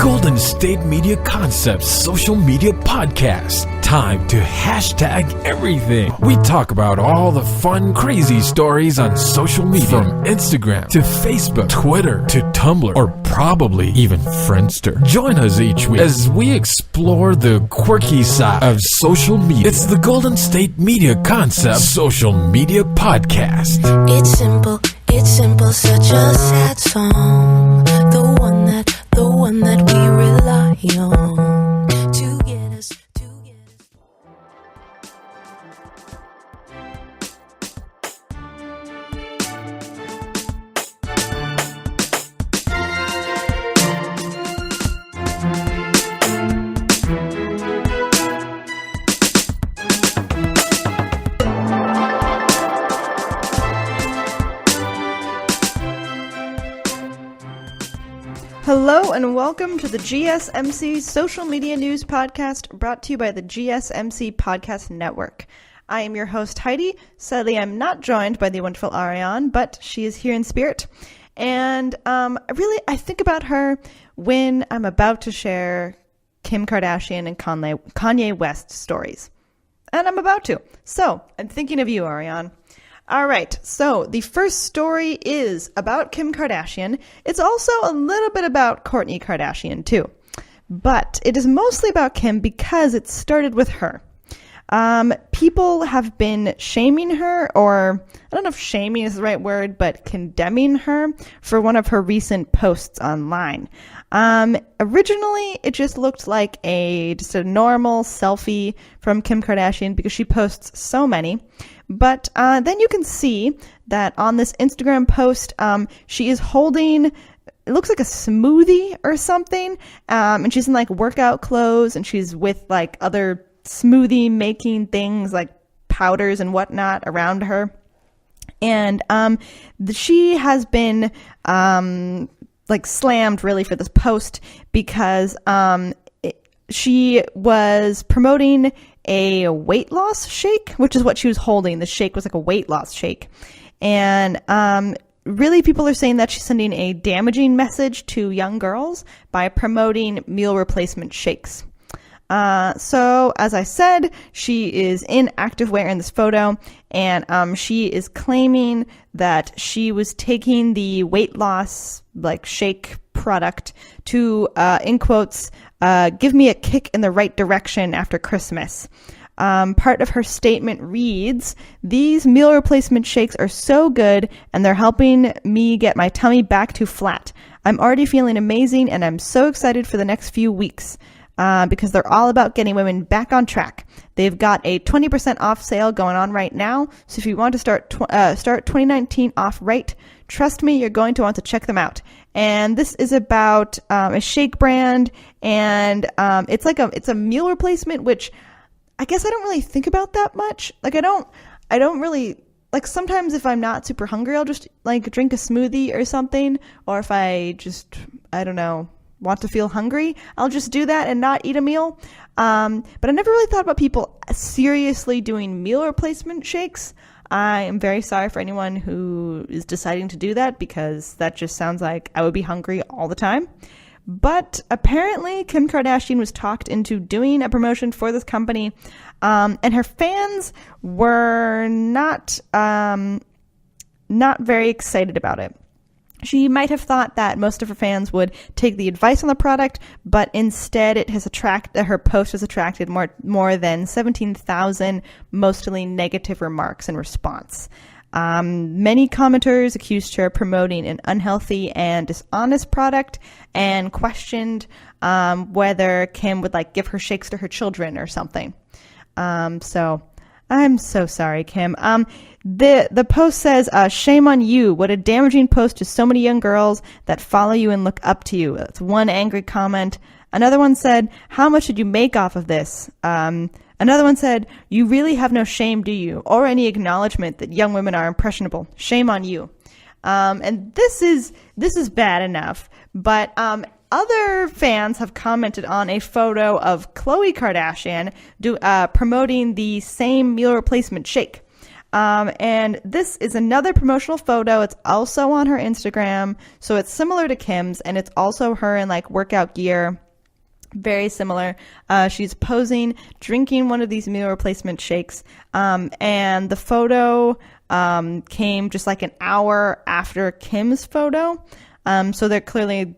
Golden State Media Concepts social media podcast. Time to hashtag everything. We talk about all the fun, crazy stories on social media. From Instagram to Facebook, Twitter to Tumblr, or probably even Friendster. Join us each week as we explore the quirky side of social media. It's the Golden State Media Concepts social media podcast. It's simple, such a sad song. The one that we rely on to get us. Hello and welcome to the GSMC Social Media News Podcast, brought to you by the GSMC Podcast Network. I am your host, Heidi. Sadly, I'm not joined by the wonderful Ariane, but she is here in spirit. And I think about her when I'm about to share Kim Kardashian and Kanye West stories. And I'm about to. So, I'm thinking of you, Ariane. All right, so the first story is about Kim Kardashian. It's also a little bit about Kourtney Kardashian, too. But it is mostly about Kim because it started with her. People have been shaming her, or I don't know if shaming is the right word, but condemning her for one of her recent posts online. Originally, it just looked like just a normal selfie from Kim Kardashian because she posts so many. But then you can see that on this Instagram post, she is holding, it looks like a smoothie or something, and she's in like workout clothes, and she's with like other smoothie making things like powders and whatnot around her. And she has been slammed really for this post because she was promoting a weight loss shake, which is what she was holding. The shake was like a weight loss shake. And really people are saying that she's sending a damaging message to young girls by promoting meal replacement shakes. So as I said, she is in activewear in this photo, and she is claiming that she was taking the weight loss shake product to, in quotes, give me a kick in the right direction after Christmas. Part of her statement reads, "These meal replacement shakes are so good and they're helping me get my tummy back to flat. I'm already feeling amazing and I'm so excited for the next few weeks." Because they're all about getting women back on track. They've got a 20% off sale going on right now. So if you want to start 2019 off right, trust me, you're going to want to check them out. And this is about a shake brand, and it's a meal replacement, which I guess I don't really think about that much. I don't really, sometimes if I'm not super hungry, I'll just drink a smoothie or something. Or if I just, want to feel hungry, I'll just do that and not eat a meal. But I never really thought about people seriously doing meal replacement shakes. I am very sorry for anyone who is deciding to do that, because that just sounds like I would be hungry all the time. But apparently Kim Kardashian was talked into doing a promotion for this company, and her fans were not very excited about it. She might have thought that most of her fans would take the advice on the product, but instead her post has attracted more than 17,000 mostly negative remarks in response. Many commenters accused her of promoting an unhealthy and dishonest product and questioned whether Kim would give her shakes to her children or something. So I'm so sorry, Kim. The post says, "Shame on you. What a damaging post to so many young girls that follow you and look up to you." That's one angry comment. Another one said, "How much did you make off of this?" Another one said, "You really have no shame, do you? Or any acknowledgement that young women are impressionable. Shame on you." And this is bad enough, but other fans have commented on a photo of Khloe Kardashian promoting the same meal replacement shake. And this is another promotional photo. It's also on her Instagram. So it's similar to Kim's, and it's also her in like workout gear. Very similar. She's posing, drinking one of these meal replacement shakes. And the photo came just like an hour after Kim's photo. So they're clearly,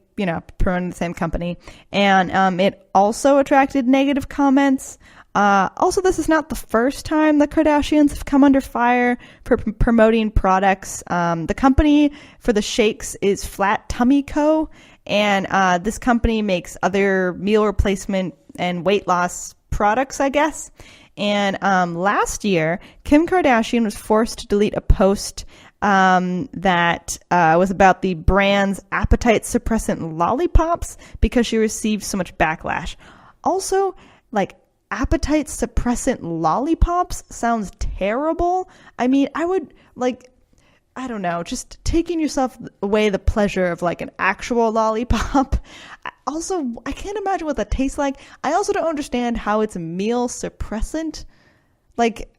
promoting the same company. And it also attracted negative comments. Also, this is not the first time the Kardashians have come under fire for promoting products. The company for the shakes is Flat Tummy Co. And this company makes other meal replacement and weight loss products, I guess. And last year, Kim Kardashian was forced to delete a post that was about the brand's appetite suppressant lollipops because she received so much backlash. Also, like, appetite suppressant lollipops sounds terrible. I mean, I would I don't know, just taking yourself away the pleasure of like an actual lollipop. Also, I can't imagine what that tastes like. I also don't understand how it's a meal suppressant. Like,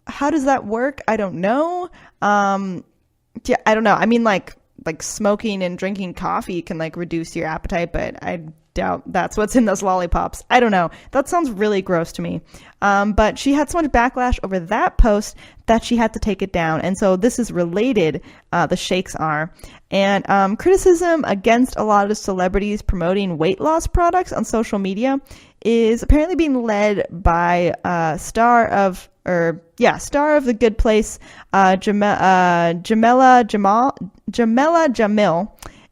how does that work? I don't know. Yeah, I don't know. I mean, like smoking and drinking coffee can like reduce your appetite, but I doubt that's what's in those lollipops. I don't know. That sounds really gross to me. But she had so much backlash over that post that she had to take it down. And so this is related, the shakes are. And criticism against a lot of celebrities promoting weight loss products on social media is apparently being led by star of The Good Place, Jamila Jamil.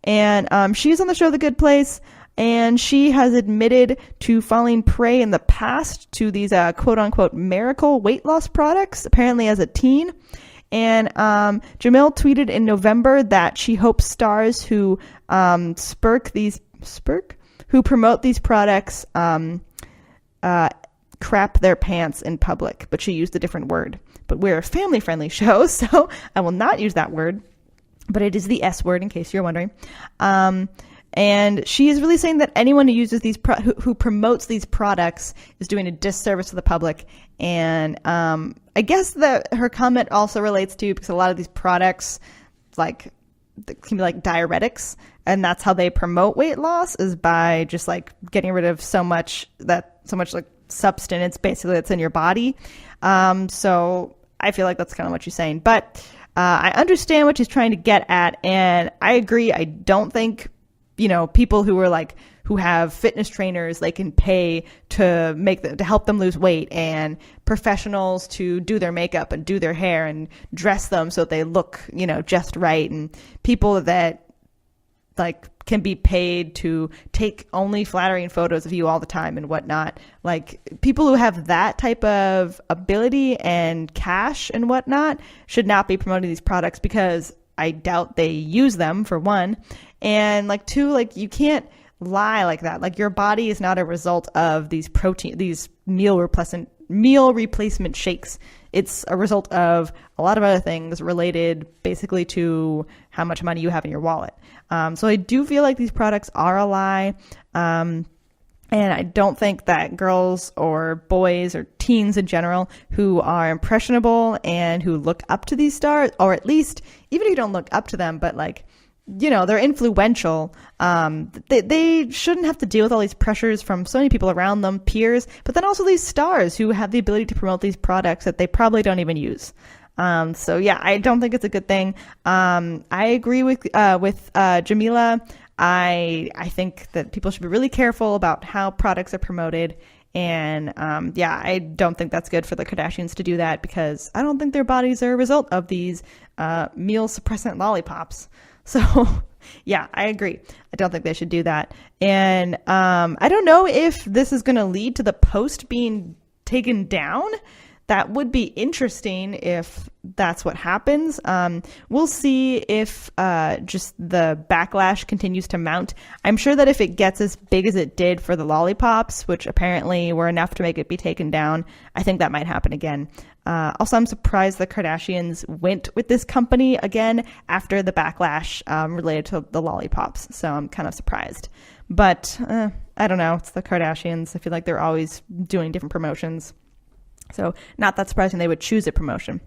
And she's on the show The Good Place. And she has admitted to falling prey in the past to these quote-unquote miracle weight loss products, apparently as a teen. And Jamil tweeted in November that she hopes stars who promote these products crap their pants in public. But she used a different word. But we're a family-friendly show, so I will not use that word. But it is the S word, in case you're wondering. And she is really saying that anyone who uses who promotes these products is doing a disservice to the public. And I guess that her comment also relates to, because a lot of these products can be like diuretics, and that's how they promote weight loss, is by just like getting rid of so much like substance basically that's in your body. So I feel like that's kind of what she's saying. But I understand what she's trying to get at, and I agree. I don't think people who have fitness trainers they can pay to help them lose weight, and professionals to do their makeup and do their hair and dress them so that they look, just right, and people that can be paid to take only flattering photos of you all the time and whatnot. Like, people who have that type of ability and cash and whatnot should not be promoting these products, because I doubt they use them, for one. And two, you can't lie like that. Like, your body is not a result of these meal replacement shakes. It's a result of a lot of other things related basically to how much money you have in your wallet. So I do feel like these products are a lie. And I don't think that girls or boys or teens in general who are impressionable and who look up to these stars, or at least even if you don't look up to them, but they're influential. They shouldn't have to deal with all these pressures from so many people around them, peers, but then also these stars who have the ability to promote these products that they probably don't even use. So yeah, I don't think it's a good thing. I agree with Jamila. I think that people should be really careful about how products are promoted. And I don't think that's good for the Kardashians to do that, because I don't think their bodies are a result of these meal suppressant lollipops. So yeah, I agree. I don't think they should do that. And I don't know if this is going to lead to the post being taken down. That would be interesting if that's what happens. We'll see if just the backlash continues to mount. I'm sure that if it gets as big as it did for the lollipops, which apparently were enough to make it be taken down, I think that might happen again. Also, I'm surprised the Kardashians went with this company again after the backlash related to the lollipops. So I'm kind of surprised. But I don't know. It's the Kardashians. I feel like they're always doing different promotions. So not that surprising they would choose a promotion.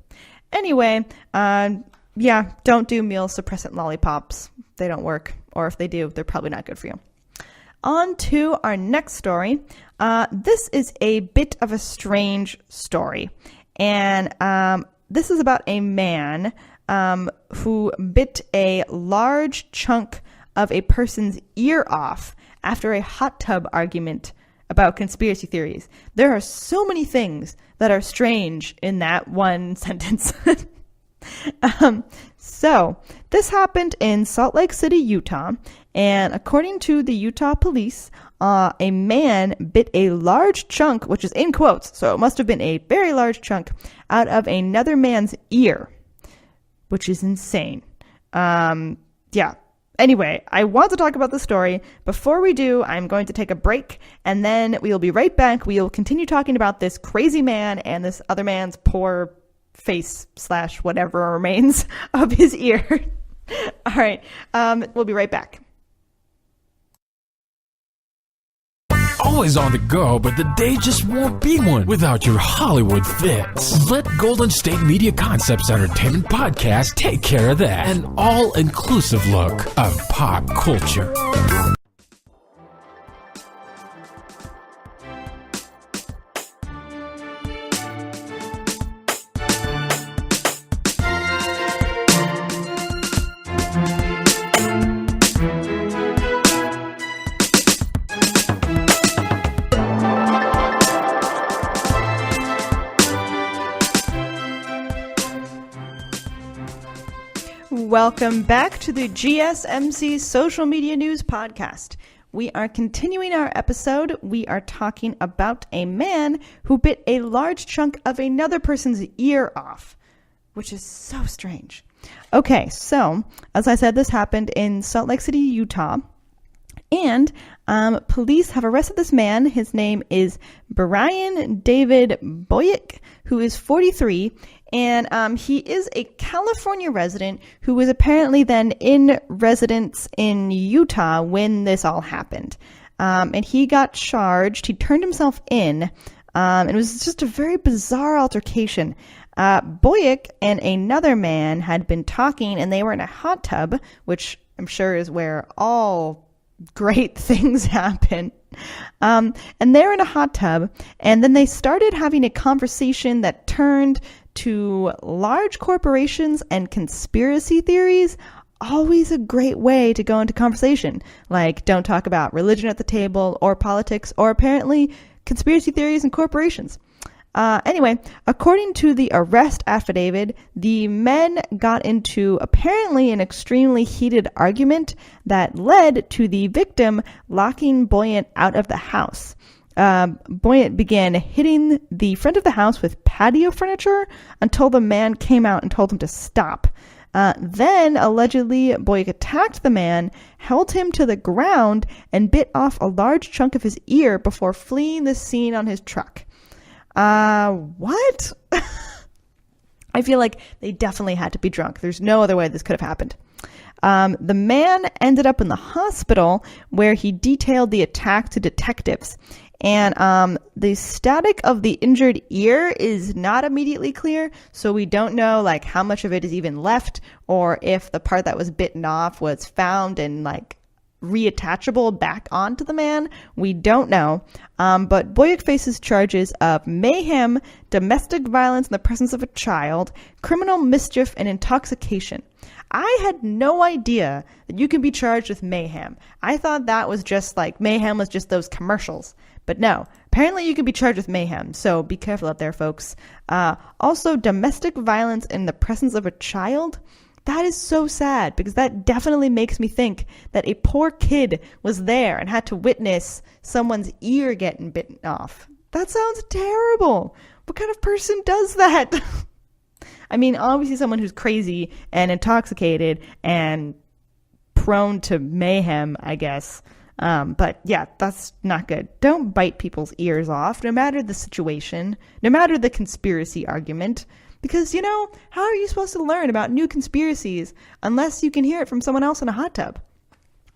Anyway, don't do meal suppressant lollipops. They don't work. Or if they do, they're probably not good for you. On to our next story. This is a bit of a strange story. And this is about a man who bit a large chunk of a person's ear off after a hot tub argument about conspiracy theories. There are so many things that are strange in that one sentence. So this happened in Salt Lake City, Utah. And according to the Utah police, a man bit a large chunk, which is in quotes, so it must have been a very large chunk, out of another man's ear, which is insane. Anyway, I want to talk about the story. Before we do, I'm going to take a break, and then we'll be right back. We'll continue talking about this crazy man and this other man's poor face / whatever remains of his ear. All right, we'll be right back. Always on the go, but the day just won't be one without your Hollywood fix. Let Golden State Media Concepts Entertainment Podcast take care of that. An all-inclusive look of pop culture. Welcome back to the GSMC Social Media News Podcast. We are continuing our episode. We are talking about a man who bit a large chunk of another person's ear off, which is so strange. Okay, so as I said, this happened in Salt Lake City, Utah. And police have arrested this man. His name is Brian David Boyek, who is 43. And he is a California resident who was apparently then in residence in Utah when this all happened. And he got charged. He turned himself in. It was just a very bizarre altercation. Boyek and another man had been talking, and they were in a hot tub, which I'm sure is where all great things happen. And they're in a hot tub, and then they started having a conversation that turned to large corporations and conspiracy theories. Always a great way to go into conversation. Like, don't talk about religion at the table or politics or apparently conspiracy theories and corporations. Anyway, according to the arrest affidavit, the men got into apparently an extremely heated argument that led to the victim locking Boyant out of the house. Boyant began hitting the front of the house with patio furniture until the man came out and told him to stop. Then, allegedly, Boyek attacked the man, held him to the ground, and bit off a large chunk of his ear before fleeing the scene on his truck. What? I feel like they definitely had to be drunk. There's no other way this could have happened. The man ended up in the hospital where he detailed the attack to detectives. And the static of the injured ear is not immediately clear, so we don't know like how much of it is even left, or if the part that was bitten off was found and like reattachable back onto the man. We don't know. But Boyek faces charges of mayhem, domestic violence in the presence of a child, criminal mischief, and intoxication. I had no idea that you can be charged with mayhem. I thought that was just like mayhem was just those commercials. But no, apparently you can be charged with mayhem, so be careful out there, folks. Also, domestic violence in the presence of a child. That is so sad, because that definitely makes me think that a poor kid was there and had to witness someone's ear getting bitten off. That sounds terrible. What kind of person does that? I mean, obviously someone who's crazy and intoxicated and prone to mayhem, I guess. But yeah, that's not good. Don't bite people's ears off, no matter the situation, no matter the conspiracy argument. Because, you know, how are you supposed to learn about new conspiracies unless you can hear it from someone else in a hot tub?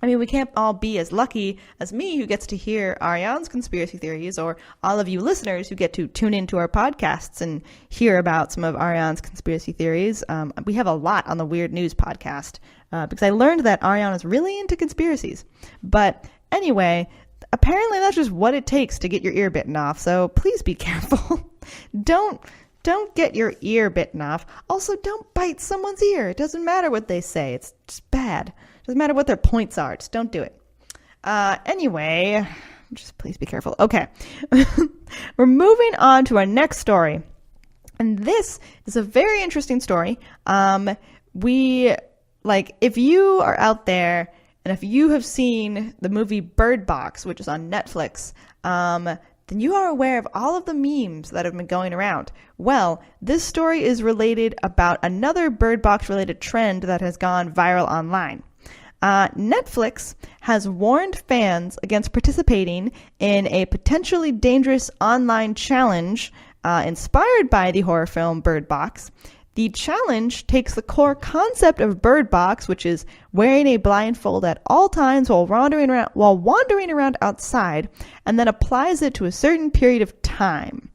I mean, we can't all be as lucky as me who gets to hear Ariane's conspiracy theories, or all of you listeners who get to tune into our podcasts and hear about some of Ariane's conspiracy theories. We have a lot on the Weird News podcast because I learned that Ariane is really into conspiracies. But anyway, apparently that's just what it takes to get your ear bitten off. So please be careful. Don't get your ear bitten off. Also, don't bite someone's ear. It doesn't matter what they say. It's just bad. Doesn't matter what their points are. Just don't do it. Anyway, just please be careful. Okay. We're moving on to our next story. And this is a very interesting story. If you are out there and if you have seen the movie Bird Box, which is on Netflix, then you are aware of all of the memes that have been going around. Well, this story is related about another Bird Box related trend that has gone viral online. Netflix has warned fans against participating in a potentially dangerous online challenge inspired by the horror film Bird Box. The challenge takes the core concept of Bird Box, which is wearing a blindfold at all times while wandering around outside, and then applies it to a certain period of time.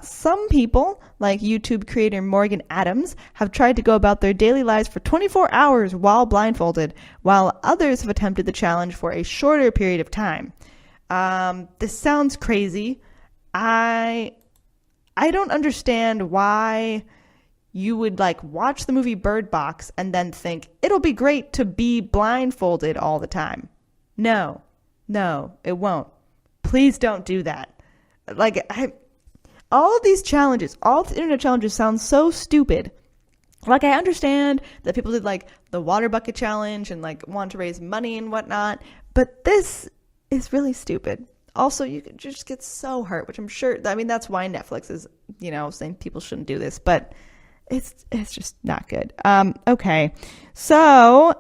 Some people, like YouTube creator Morgan Adams, have tried to go about their daily lives for 24 hours while blindfolded, while others have attempted the challenge for a shorter period of time. This sounds crazy. I don't understand why you would watch the movie Bird Box and then think it'll be great to be blindfolded all the time. No, it won't. Please don't do that. All of these challenges, all of the internet challenges sound so stupid. I understand that people did the water bucket challenge and want to raise money and whatnot, but this is really stupid. Also, you could just get so hurt, which I'm sure, that's why Netflix is, saying people shouldn't do this, but it's just not good. Okay. So,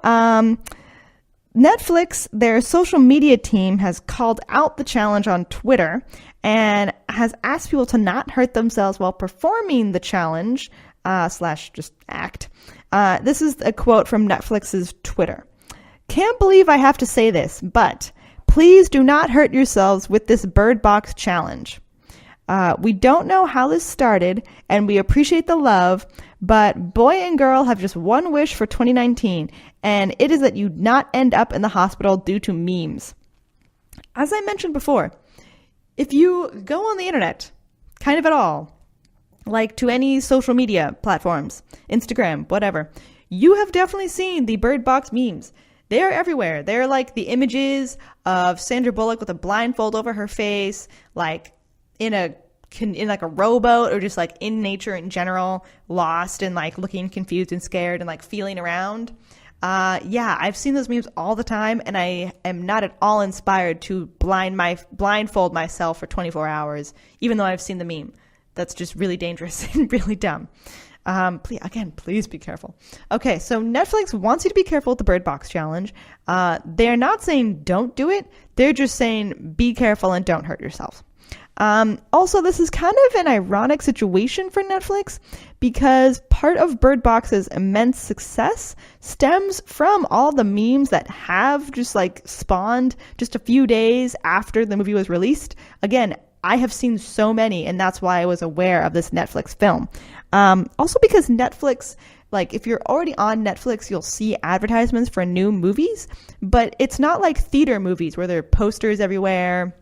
Netflix, their social media team, has called out the challenge on Twitter and has asked people to not hurt themselves while performing the challenge / just act. This is a quote from Netflix's Twitter. "Can't believe I have to say this, but please do not hurt yourselves with this Bird Box challenge. We don't know how this started, and we appreciate the love, but boy and girl have just one wish for 2019, and it is that you not end up in the hospital due to memes." As I mentioned before, if you go on the internet, kind of at all, to any social media platforms, Instagram, whatever, you have definitely seen the Bird Box memes. They are everywhere. They're the images of Sandra Bullock with a blindfold over her face, in a rowboat, or just in nature in general, lost and like looking confused and scared and feeling around. Yeah, I've seen those memes all the time, and I am not at all inspired to blindfold myself for 24 hours, even though I've seen the meme. That's just really dangerous and really dumb. Please be careful. Okay, so Netflix wants you to be careful with the Bird Box challenge. They're not saying don't do it. They're just saying be careful and don't hurt yourself. Also, this is kind of an ironic situation for Netflix because part of Bird Box's immense success stems from all the memes that have just spawned just a few days after the movie was released. Again, I have seen so many, and that's why I was aware of this Netflix film. Also because Netflix, if you're already on Netflix, you'll see advertisements for new movies, but it's not like theater movies where there are posters everywhere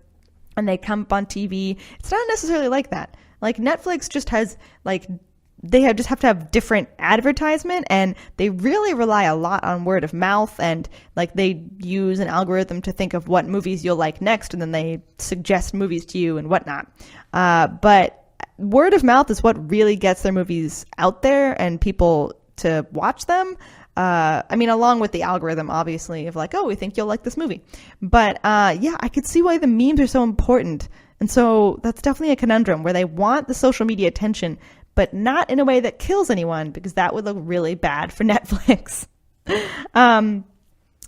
and they come up on TV. It's not necessarily like that. Netflix just has just have to have different advertisement, and they really rely a lot on word of mouth, and they use an algorithm to think of what movies you'll like next, and then they suggest movies to you and whatnot. But word of mouth is what really gets their movies out there and people to watch them. Along with the algorithm, obviously, of we think you'll like this movie. But yeah, I could see why the memes are so important. And so that's definitely a conundrum where they want the social media attention, but not in a way that kills anyone, because that would look really bad for Netflix.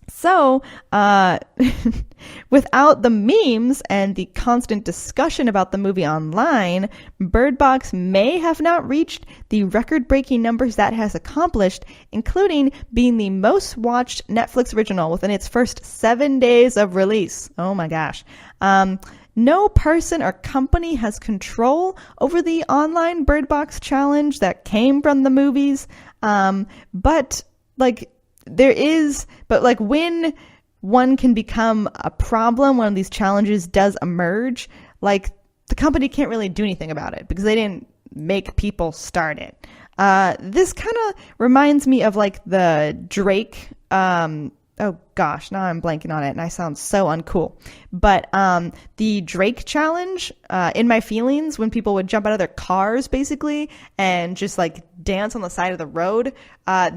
So, without the memes and the constant discussion about the movie online, Bird Box may have not reached the record-breaking numbers that has accomplished, including being the most watched Netflix original within its first 7 days of release. Oh my gosh. No person or company has control over the online Bird Box challenge that came from the movies. But when one can become a problem, one of these challenges does emerge, like the company can't really do anything about it because they didn't make people start it. This kind of reminds me of like the Drake, oh gosh, now I'm blanking on it and I sound so uncool. But the Drake challenge, In My Feelings, when people would jump out of their cars basically and just like dance on the side of the road.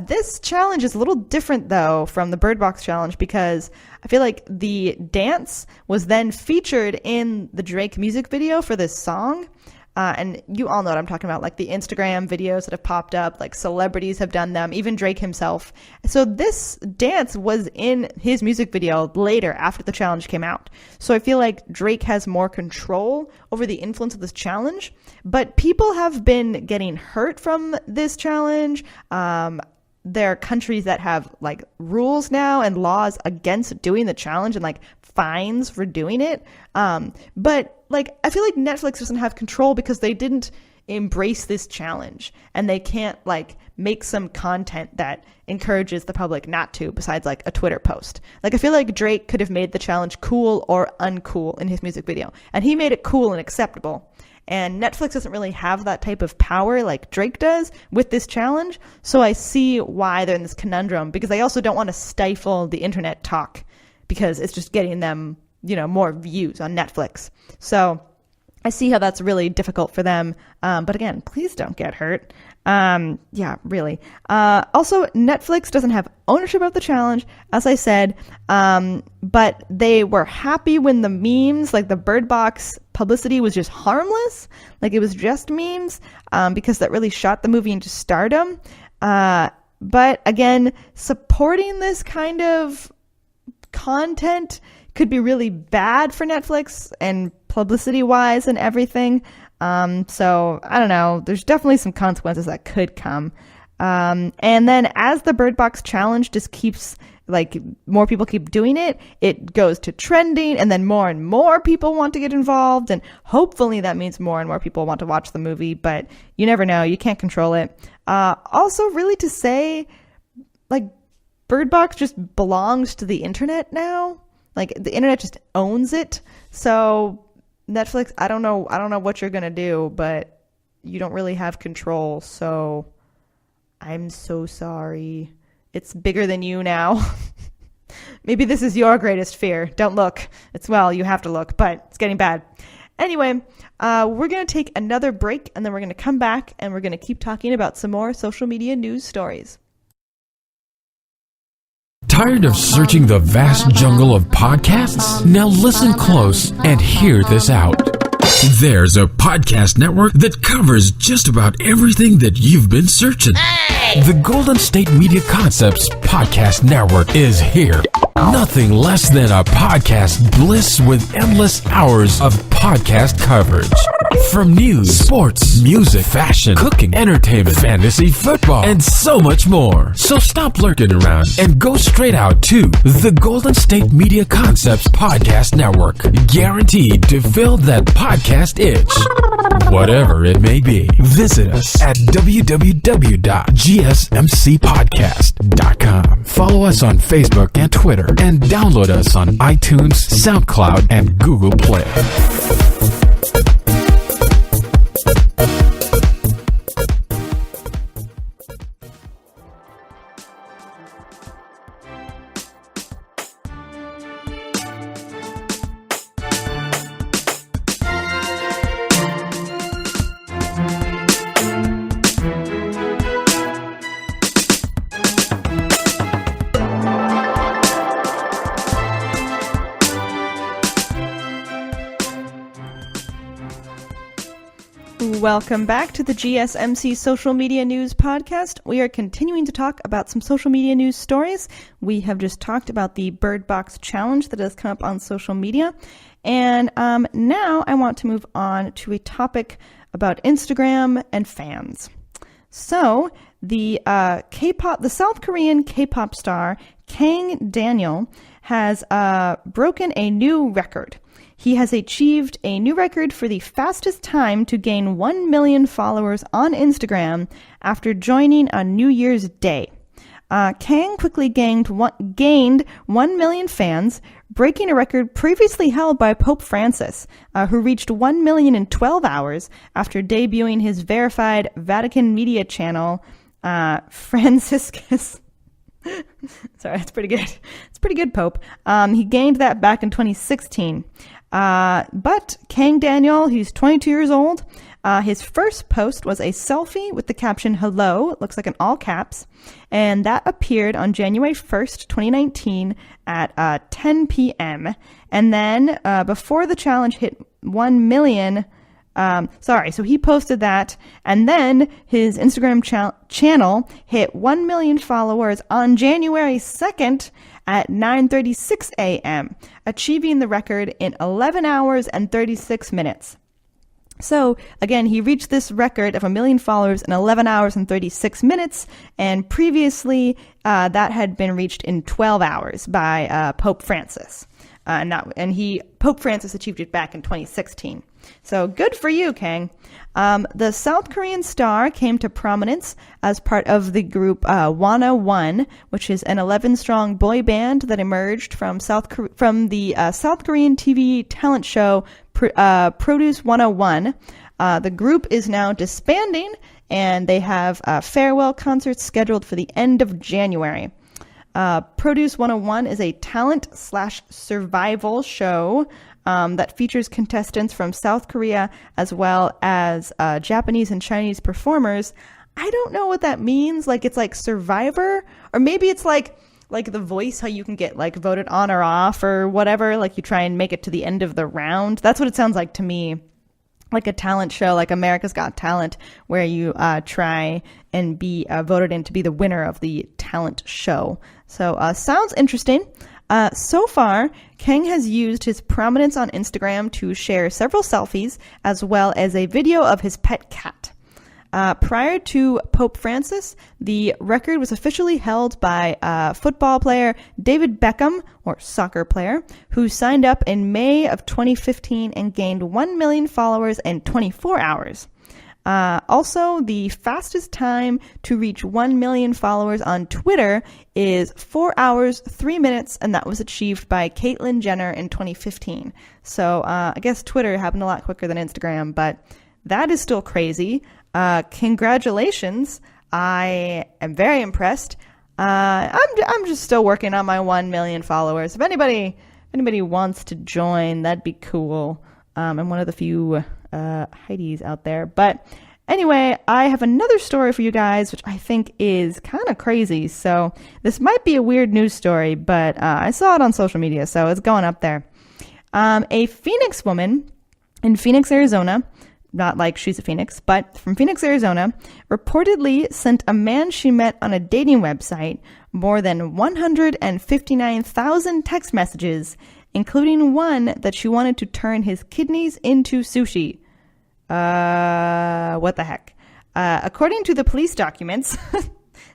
This challenge is a little different though from the Bird Box challenge because I feel like the dance was then featured in the Drake music video for this song. And you all know what I'm talking about, like the Instagram videos that have popped up, like celebrities have done them, even Drake himself. So this dance was in his music video later after the challenge came out. So I feel like Drake has more control over the influence of this challenge, but people have been getting hurt from this challenge. There are countries that have like rules now and laws against doing the challenge and like fines for doing it. But like, I feel like Netflix doesn't have control because they didn't embrace this challenge and they can't like make some content that encourages the public not to, besides like a Twitter post. Like, I feel like Drake could have made the challenge cool or uncool in his music video, and he made it cool and acceptable. And Netflix doesn't really have that type of power like Drake does with this challenge. So I see why they're in this conundrum, because they also don't want to stifle the internet talk because it's just getting them, more views on Netflix. So I see how that's really difficult for them. But again, please don't get hurt. Yeah, really. Also, Netflix doesn't have ownership of the challenge, as I said, but they were happy when the memes, like the Bird Box publicity, was just harmless, like it was just memes, because that really shot the movie into stardom. But again, supporting this kind of content could be really bad for Netflix and publicity-wise and everything. So I don't know. There's definitely some consequences that could come. And then as the Bird Box challenge just keeps, like, more people keep doing it, it goes to trending, and then more and more people want to get involved, and hopefully that means more and more people want to watch the movie, but you never know. You can't control it. Also, really to say, like, Bird Box just belongs to the internet now. Like, the internet just owns it. So Netflix, I don't know what you're going to do, but you don't really have control. So I'm so sorry. It's bigger than you now. Maybe this is your greatest fear. Don't look. You have to look, but it's getting bad. Anyway, we're going to take another break, and then we're going to come back and we're going to keep talking about some more social media news stories. Tired of searching the vast jungle of podcasts? Now listen close and hear this out. There's a podcast network that covers just about everything that you've been searching. Hey! The Golden State Media Concepts Podcast Network is here. Nothing less than a podcast bliss with endless hours of podcast coverage. From news, sports, music, fashion, cooking, entertainment, fantasy, football, and so much more. So stop lurking around and go straight out to the Golden State Media Concepts Podcast Network. Guaranteed to fill that podcast itch. Whatever it may be. Visit us at www.gsmcpodcast.com. Follow us on Facebook and Twitter, and download us on iTunes, SoundCloud, and Google Play. Welcome back to the GSMC Social Media News Podcast. We are continuing to talk about some social media news stories. We have just talked about the Bird Box Challenge that has come up on social media. And now I want to move on to a topic about Instagram and fans. So the South Korean K-pop star Kang Daniel has broken a new record. He has achieved a new record for the fastest time to gain 1 million followers on Instagram after joining on New Year's Day. Kang quickly gained 1 million fans, breaking a record previously held by Pope Francis, who reached 1 million in 12 hours after debuting his verified Vatican media channel, Franciscus. Sorry, that's pretty good. It's pretty good, Pope. He gained that back in 2016. But Kang Daniel, he's 22 years old. His first post was a selfie with the caption, "Hello," it looks like in all caps. And that appeared on January 1st, 2019 at 10 p.m. And then before the challenge hit 1 million, so he posted that, and then his Instagram channel hit 1 million followers on January 2nd at 9:36 a.m., achieving the record in 11 hours and 36 minutes. So, again, he reached this record of 1 million followers in 11 hours and 36 minutes, and previously that had been reached in 12 hours by Pope Francis. Pope Francis achieved it back in 2016. So good for you, Kang. The South Korean star came to prominence as part of the group 101, which is an 11-strong boy band that emerged from the South Korean TV talent show Produce 101. The group is now disbanding, and they have farewell concerts scheduled for the end of January. Produce 101 is a talent/survival show that features contestants from South Korea as well as Japanese and Chinese performers. I don't know what that means. Like, it's like Survivor, or maybe it's like The Voice, how you can get like voted on or off or whatever. Like, you try and make it to the end of the round. That's what it sounds like to me. Like a talent show, like America's Got Talent, where you try and be voted in to be the winner of the talent show. So sounds interesting. So far, Kang has used his prominence on Instagram to share several selfies as well as a video of his pet cat. Prior to Pope Francis, the record was officially held by football player David Beckham, or soccer player, who signed up in May of 2015 and gained 1 million followers in 24 hours. Also, the fastest time to reach 1 million followers on Twitter is 4 hours, 3 minutes, and that was achieved by Caitlyn Jenner in 2015. So I guess Twitter happened a lot quicker than Instagram, but that is still crazy. Congratulations. I am very impressed. I'm just still working on my 1 million followers. If anybody wants to join, that'd be cool. I'm one of the few Heidis out there. But anyway, I have another story for you guys, which I think is kind of crazy. So this might be a weird news story, but I saw it on social media, so it's going up there. A Phoenix woman in Phoenix, Arizona, not like she's a Phoenix, but from Phoenix, Arizona, reportedly sent a man she met on a dating website more than 159,000 text messages, including one that she wanted to turn his kidneys into sushi. What the heck? According to the police documents,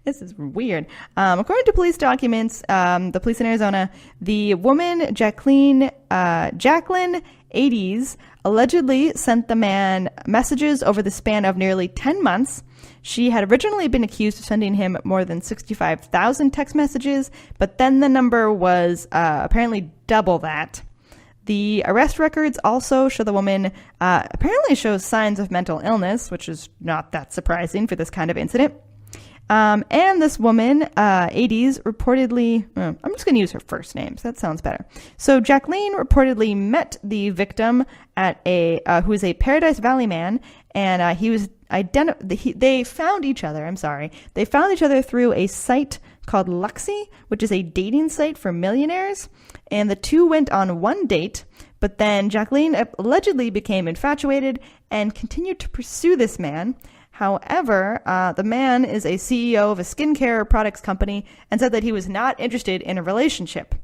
this is weird. According to police documents, the police in Arizona, the woman, Jacqueline 80s, allegedly sent the man messages over the span of nearly 10 months. She had originally been accused of sending him more than 65,000 text messages, but then the number was apparently double that. The arrest records also show the woman apparently shows signs of mental illness, which is not that surprising for this kind of incident. And this woman, 80s, reportedly, I'm just going to use her first name, so that sounds better. So Jacqueline reportedly met the victim at who is a Paradise Valley man, and he was they found each other, They found each other through a site called Luxy, which is a dating site for millionaires. And the two went on one date, but then Jacqueline allegedly became infatuated and continued to pursue this man. However, the man is a CEO of a skincare products company and said that he was not interested in a relationship.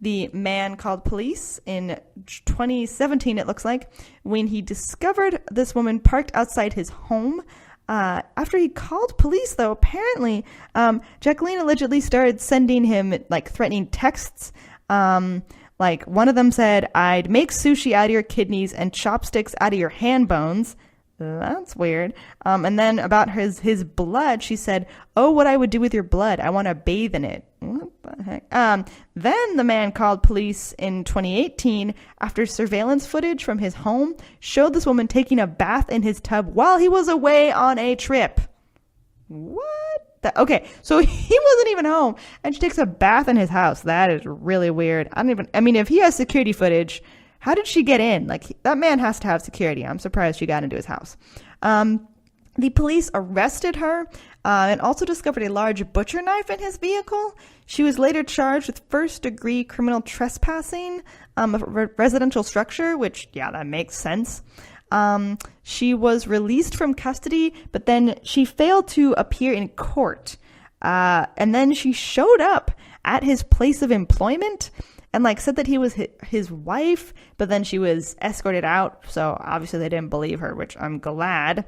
The man called police in 2017, it looks like, when he discovered this woman parked outside his home. After he called police, though, apparently, Jacqueline allegedly started sending him like threatening texts. Like one of them said, "I'd make sushi out of your kidneys and chopsticks out of your hand bones." That's weird. And then about his blood, she said, "Oh, what I would do with your blood. I want to bathe in it." What the heck? Then the man called police in 2018 after surveillance footage from his home showed this woman taking a bath in his tub while he was away on a trip. What? Okay, so he wasn't even home, and she takes a bath in his house. That is really weird. I mean, if he has security footage, how did she get in? Like, that man has to have security. I'm surprised she got into his house. The police arrested her and also discovered a large butcher knife in his vehicle. She was later charged with first-degree criminal trespassing of a residential structure, which, yeah, that makes sense. She was released from custody, but then she failed to appear in court. And then she showed up at his place of employment and like said that he was his wife, but then she was escorted out. So obviously they didn't believe her, which I'm glad.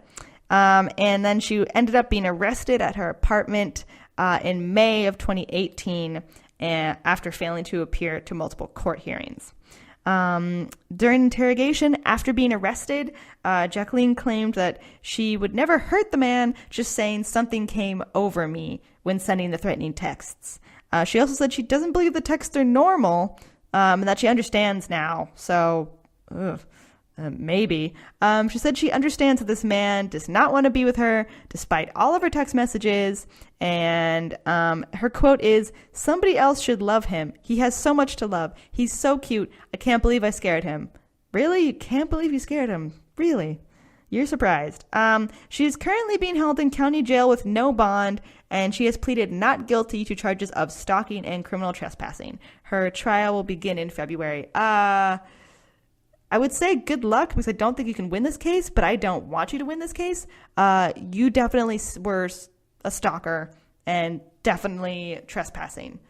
And then she ended up being arrested at her apartment in May of 2018 after failing to appear to multiple court hearings. During interrogation, after being arrested, Jacqueline claimed that she would never hurt the man, just saying something came over me when sending the threatening texts. She also said she doesn't believe the texts are normal, and that she understands now. So, maybe. She said she understands that this man does not want to be with her, despite all of her text messages. And her quote is, "Somebody else should love him. He has so much to love. He's so cute. I can't believe I scared him." Really? You can't believe you scared him? Really? You're surprised. She is currently being held in county jail with no bond, and she has pleaded not guilty to charges of stalking and criminal trespassing. Her trial will begin in February. I would say good luck, because I don't think you can win this case, but I don't want you to win this case. You definitely were a stalker and definitely trespassing.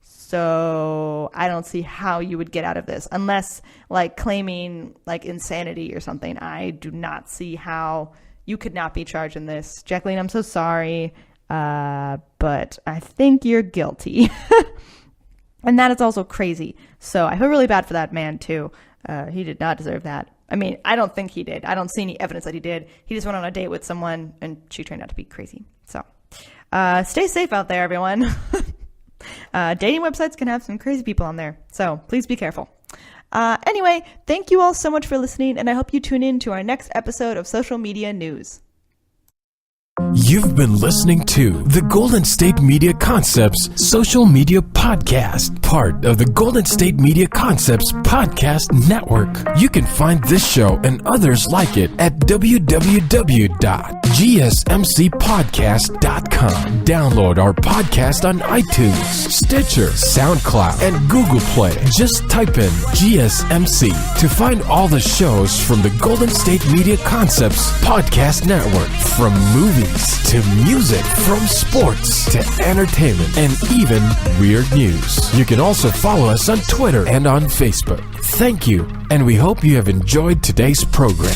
So I don't see how you would get out of this unless like claiming like insanity or something. I do not see how you could not be charged in this. Jacqueline, I'm so sorry, but I think you're guilty. And that is also crazy. So I feel really bad for that man too. He did not deserve that. I mean, I don't think he did. I don't see any evidence that he did. He just went on a date with someone and she turned out to be crazy. So stay safe out there, everyone. Dating websites can have some crazy people on there. So please be careful. Anyway, thank you all so much for listening, and I hope you tune in to our next episode of Social Media News. You've been listening to the Golden State Media Concepts Social Media Podcast, part of the Golden State Media Concepts Podcast Network. You can find this show and others like it at www.gsmcpodcast.com. Download our podcast on iTunes, Stitcher, SoundCloud, and Google Play. Just type in GSMC to find all the shows from the Golden State Media Concepts Podcast Network, from movies to music, from sports to entertainment, and even weird news. You can also follow us on Twitter and on Facebook. Thank you, and we hope you have enjoyed today's program.